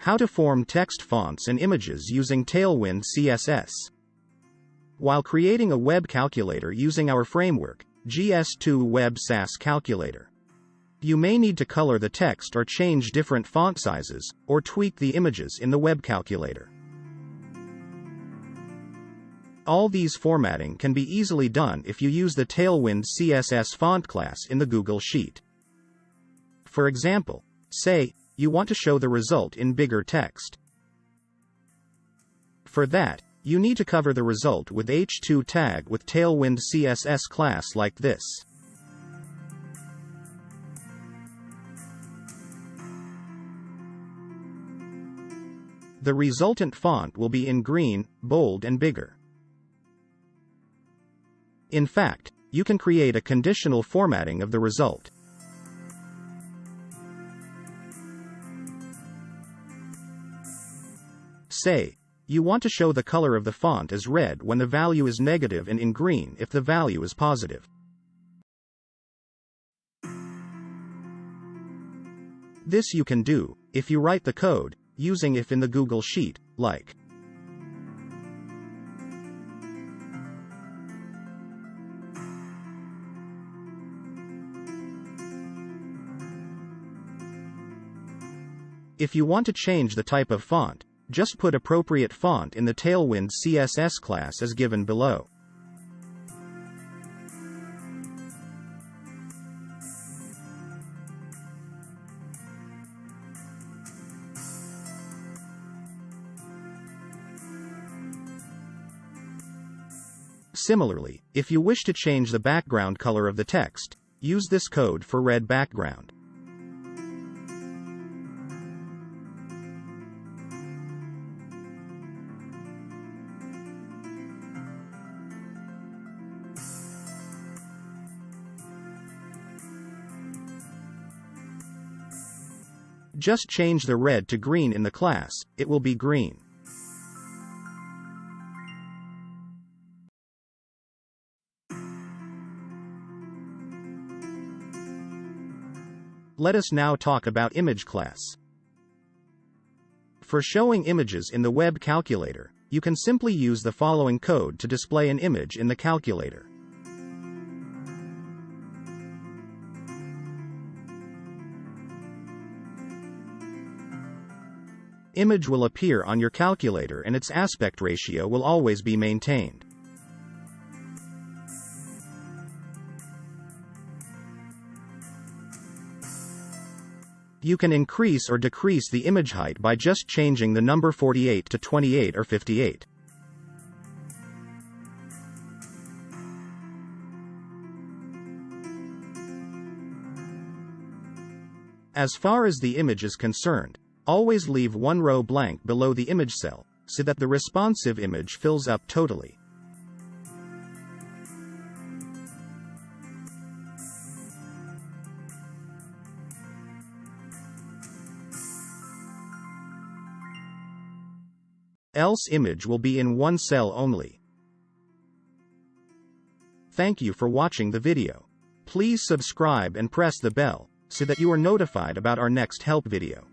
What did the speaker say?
How to form text fonts and images using Tailwind CSS. While creating a web calculator using our framework, GS2 Web SAS Calculator, you may need to color the text or change different font sizes, or tweak the images in the web calculator. All these formatting can be easily done if you use the Tailwind CSS font class in the Google Sheet. For example, say, you want to show the result in bigger text. For that, you need to cover the result with H2 tag with Tailwind CSS class like this. The resultant font will be in green, bold and bigger. In fact, you can create a conditional formatting of the result. Say, you want to show the color of the font as red when the value is negative and in green if the value is positive. This you can do, if you write the code, using if in the Google Sheet, like. If you want to change the type of font, just put appropriate font in the Tailwind CSS class as given below. Similarly, if you wish to change the background color of the text, use this code for red background. Just change the red to green in the class, it will be green. Let us now talk about image class. For showing images in the web calculator, you can simply use the following code to display an image in the calculator. Image will appear on your calculator and its aspect ratio will always be maintained. You can increase or decrease the image height by just changing the number 48 to 28 or 58. As far as the image is concerned, always leave one row blank below the image cell, so that the responsive image fills up totally. Else image will be in one cell only. Thank you for watching the video. Please subscribe and press the bell, so that you are notified about our next help video.